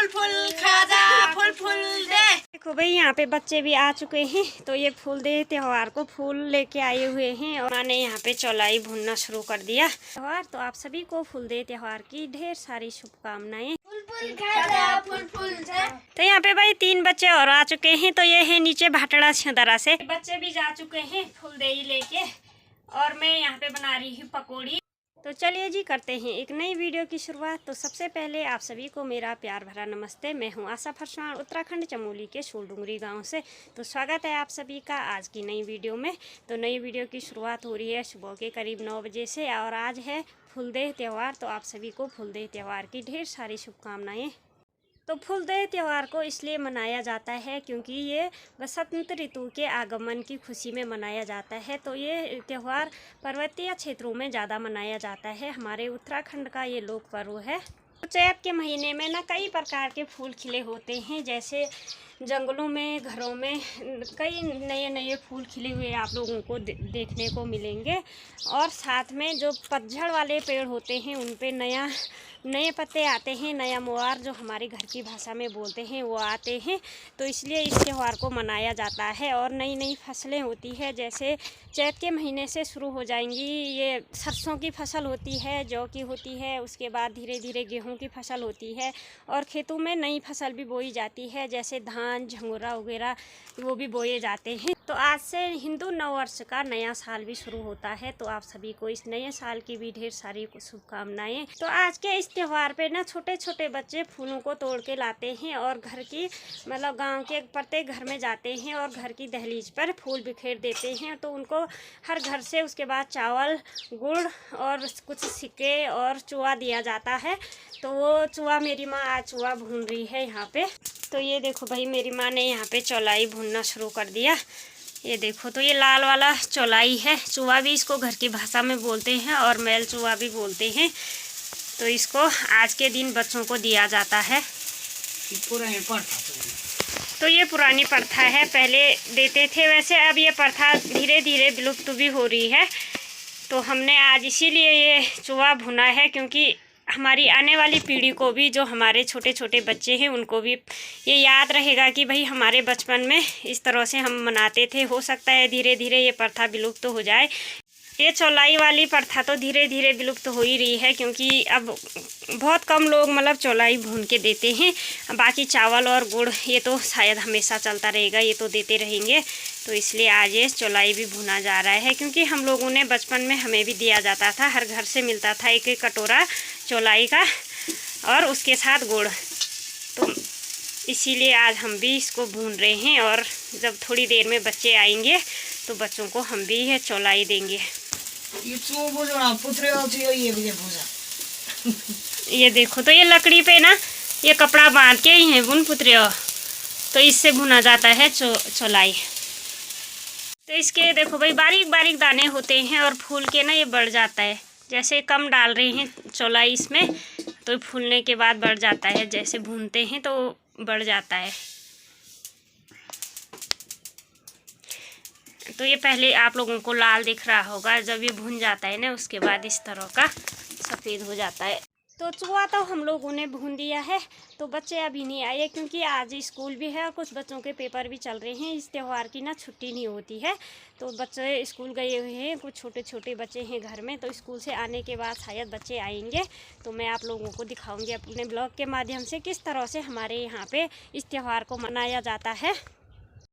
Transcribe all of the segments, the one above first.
फूल फूल खाजा फूल फूल दे। देखो भाई यहाँ पे बच्चे भी आ चुके हैं, तो ये फूल दे त्योहार को फूल लेके आए हुए हैं और मैंने यहाँ पे चौलाई भूनना शुरू कर दिया। त्योहार तो आप सभी को फूल दे त्योहार की ढेर सारी शुभकामनाएं। फूल फूल खाजा फूल फूल दे। तो यहाँ पे भाई 3 बच्चे और आ चुके हैं, तो ये है नीचे भाटड़ा छिंदरा से। बच्चे भी जा चुके हैं फूल दे लेके और मैं यहाँ पे बना रही हूँ पकौड़ी। तो चलिए जी करते हैं एक नई वीडियो की शुरुआत। तो सबसे पहले आप सभी को मेरा प्यार भरा नमस्ते। मैं हूं आशा फरसान, उत्तराखंड चमोली के शूलडुंगरी गांव से। तो स्वागत है आप सभी का आज की नई वीडियो में। तो नई वीडियो की शुरुआत हो रही है सुबह के करीब 9 बजे से और आज है फूलदेह त्यौहार। तो आप सभी को फूलदेह त्यौहार की ढेर सारी शुभकामनाएँ। तो फूलदेह त्यौहार को इसलिए मनाया जाता है क्योंकि ये बसंत ऋतु के आगमन की खुशी में मनाया जाता है। तो ये त्यौहार पर्वतीय क्षेत्रों में ज़्यादा मनाया जाता है। हमारे उत्तराखंड का ये लोक पर्व है। तो चैत के महीने में ना कई प्रकार के फूल खिले होते हैं, जैसे जंगलों में, घरों में कई नए नए फूल खिले हुए आप लोगों को देखने को मिलेंगे। और साथ में जो पतझड़ वाले पेड़ होते हैं उन पे नए पत्ते आते हैं, नया मोआर जो हमारी घर की भाषा में बोलते हैं वो आते हैं। तो इसलिए इस त्यौहार को मनाया जाता है। और नई नई फसलें होती है, जैसे चैत के महीने से शुरू हो जाएंगी। ये सरसों की फसल होती है, जौ की होती है, उसके बाद धीरे धीरे गेहूं की फसल होती है और खेतों में नई फसल भी बोई जाती है, जैसे धान, झंगोरा वगैरह वो भी बोए जाते हैं। तो आज से हिंदू नववर्ष का नया साल भी शुरू होता है। तो आप सभी को इस नए साल की भी ढेर सारी शुभकामनाएं। तो आज के इस त्यौहार पे ना छोटे छोटे बच्चे फूलों को तोड़ के लाते हैं और घर की मतलब गांव के प्रत्येक घर में जाते हैं और घर की दहलीज पर फूल बिखेर देते हैं। तो उनको हर घर से उसके बाद चावल, गुड़ और कुछ सिक्के और चूआ दिया जाता है। तो वो चूआ मेरी माँ आज चूआ भून रही है यहाँ पे। तो ये देखो भाई मेरी माँ ने यहाँ पे चौलाई भूनना शुरू कर दिया। ये देखो, तो ये लाल वाला चौलाई है। चूआ भी इसको घर की भाषा में बोलते हैं और मैल चूआ भी बोलते हैं। तो इसको आज के दिन बच्चों को दिया जाता है। तो ये पुरानी प्रथा है, पहले देते थे, वैसे अब ये प्रथा धीरे धीरे विलुप्त भी हो रही है। तो हमने आज इसीलिए ये चूआ भुना है क्योंकि हमारी आने वाली पीढ़ी को भी, जो हमारे छोटे छोटे बच्चे हैं, उनको भी ये याद रहेगा कि भाई हमारे बचपन में इस तरह से हम मनाते थे। हो सकता है धीरे धीरे ये प्रथा विलुप्त हो जाए। ये चौलाई वाली प्रथा तो धीरे धीरे विलुप्त हो ही रही है क्योंकि अब बहुत कम लोग मतलब चौलाई भून के देते हैं। बाकी चावल और गुड़ ये तो शायद हमेशा चलता रहेगा, ये तो देते रहेंगे। तो इसलिए आज ये चौलाई भी भुना जा रहा है क्योंकि हम लोगों ने बचपन में हमें भी दिया जाता था, हर घर से मिलता था एक एक कटोरा चौलाई का और उसके साथ गुड़। तो इसीलिए आज हम भी इसको भून रहे हैं और जब थोड़ी देर में बच्चे आएंगे तो बच्चों को हम भी ये चौलाई देंगे। ये देखो, तो ये लकड़ी पे ना ये कपड़ा बांध के ही है बुन पुत्रे, तो इससे भुना जाता है चौलाई। तो इसके देखो भाई बारीक बारीक दाने होते हैं और फूल के ना ये बढ़ जाता है। जैसे कम डाल रहे हैं चौलाई इसमें तो फूलने के बाद बढ़ जाता है, जैसे भूनते हैं तो बढ़ जाता है। तो ये पहले आप लोगों को लाल दिख रहा होगा, जब ये भुन जाता है ना उसके बाद इस तरह का सफ़ेद हो जाता है। तो चूआ तो हम लोगों ने भून दिया है। तो बच्चे अभी नहीं आए क्योंकि आज स्कूल भी है और कुछ बच्चों के पेपर भी चल रहे हैं। इस त्यौहार की ना छुट्टी नहीं होती है, तो बच्चे स्कूल गए हुए हैं। कुछ छोटे छोटे बच्चे हैं घर में, तो स्कूल से आने के बाद शायद बच्चे आएंगे तो मैं आप लोगों को दिखाऊंगी अपने ब्लॉग के माध्यम से किस तरह से हमारे यहाँ पे इस त्यौहार को मनाया जाता है।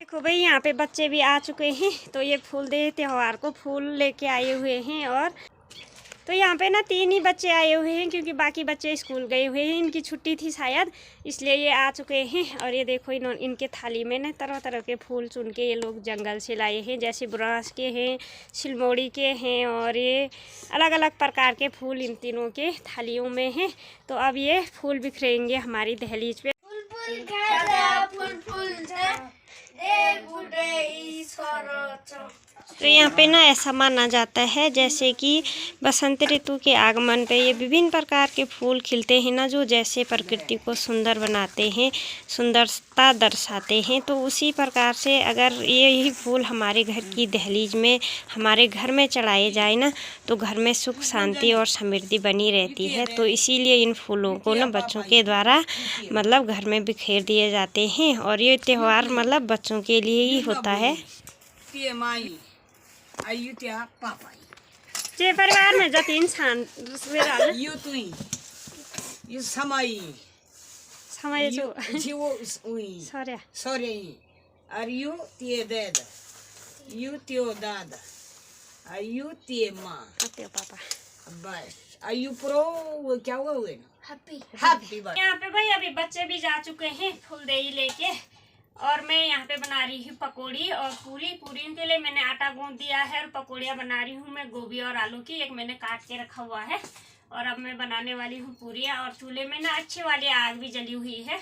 देखो भाई यहाँ पे बच्चे भी आ चुके हैं। तो ये फूलदेह त्यौहार को फूल लेके आए हुए हैं। और तो यहाँ पे ना 3 ही बच्चे आए हुए हैं क्योंकि बाकी बच्चे स्कूल गए हुए हैं, इनकी छुट्टी थी शायद, इसलिए ये आ चुके हैं। और ये देखो इनके थाली में ना तरह तरह के फूल चुन के ये लोग जंगल से लाए हैं, जैसे बुरांस के हैं, सिलमोड़ी के हैं और ये अलग अलग प्रकार के फूल इन तीनों के थालियों में हैं। तो अब ये फूल बिखरेंगे हमारी दहलीज पे। तो यहाँ पे ना ऐसा माना जाता है जैसे कि बसंत ऋतु के आगमन पे ये विभिन्न प्रकार के फूल खिलते हैं ना, जो जैसे प्रकृति को सुंदर बनाते हैं, सुंदरता दर्शाते हैं। तो उसी प्रकार से अगर यही फूल हमारे घर की दहलीज में, हमारे घर में चढ़ाए जाए ना, तो घर में सुख शांति और समृद्धि बनी रहती है। तो इसीलिए इन फूलों को ना बच्चों के द्वारा मतलब घर में बिखेर दिए जाते हैं। और ये त्यौहार मतलब बच्चों के लिए ही होता है। जे परिवार में जति इंसान समय जो sorry Ayu tie deda, you tio dada, ayu tie ma, आते हो पापा। बस ayu pro वो क्या हुआ हुए ना? हैप्पी बस। यहाँ पे भाई अभी बच्चे भी जा चुके हैं फुलदेई लेके, और मैं यहाँ पे बना रही हूँ पकोड़ी और पूरी के लिए मैंने आटा गूंद दिया है और पकोड़ियाँ बना रही हूँ मैं गोभी और आलू की। एक मैंने काट के रखा हुआ है और अब मैं बनाने वाली हूँ पूरियाँ। और चूल्हे में ना अच्छी वाली आग भी जली हुई है।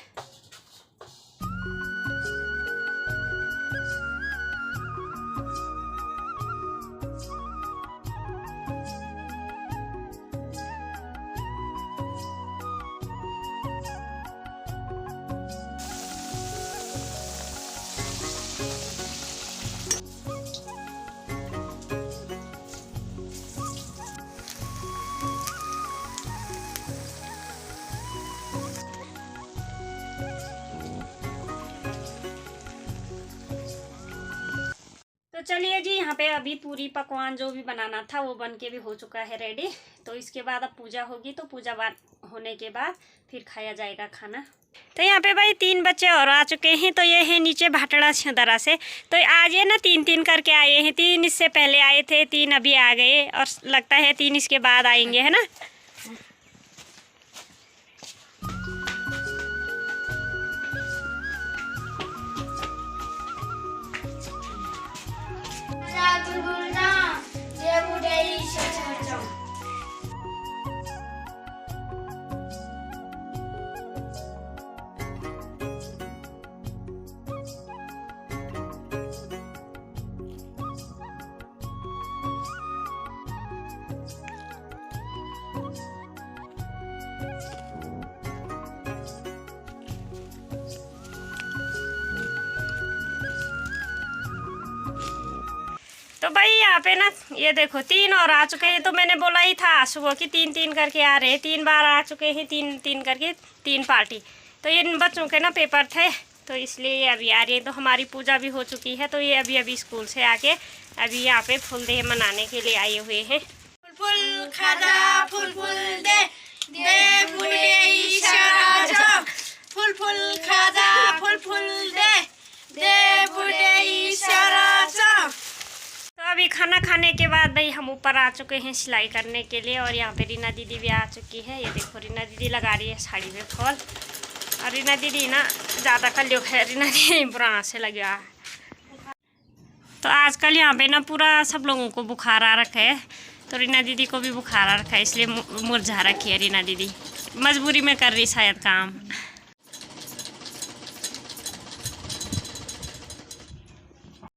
तो चलिए जी, यहाँ पे अभी पूरी पकवान जो भी बनाना था वो बन के भी हो चुका है रेडी। तो इसके बाद अब पूजा होगी, तो पूजा होने के बाद फिर खाया जाएगा खाना। तो यहाँ पे भाई 3 बच्चे और आ चुके हैं। तो ये है नीचे भाटड़ा छदरा से। तो आज ये ना 3 करके आए हैं। 3 इससे पहले आए थे, 3 अभी आ गए और लगता है 3 इसके बाद आएंगे, है ना। तो भाई यहाँ पे ना ये देखो 3 और आ चुके हैं। तो मैंने बोला ही था सुबह कि 3 करके आ रहे हैं। 3 बार आ चुके हैं, 3 करके 3 पार्टी। तो ये इन बच्चों के ना पेपर थे, तो इसलिए ये अभी आ रही है। तो हमारी पूजा भी हो चुकी है। तो ये अभी स्कूल से आके अभी यहाँ पे फुलदेई मनाने के लिए आए हुए हैं। फुल खाजा फुल दे दे फुलदेई शराजा फुल खाजा फुल दे दे फुलदेई शराजा। तो अभी खाना खाने के बाद भाई हम ऊपर आ चुके हैं सिलाई करने के लिए। और यहाँ पे रीना दीदी भी आ चुकी है। ये देखो रीना दीदी लगा रही है साड़ी में फॉल। और रीना दीदी ना ज़्यादा कल है, रीना दीदी बुरा से लगा है। तो आजकल यहाँ पे ना पूरा सब लोगों को बुखार आ रखा है। तो रीना दीदी को भी बुखार आ रखा है, इसलिए मुरझा रखी है रीना दीदी। मजबूरी में कर रही शायद काम।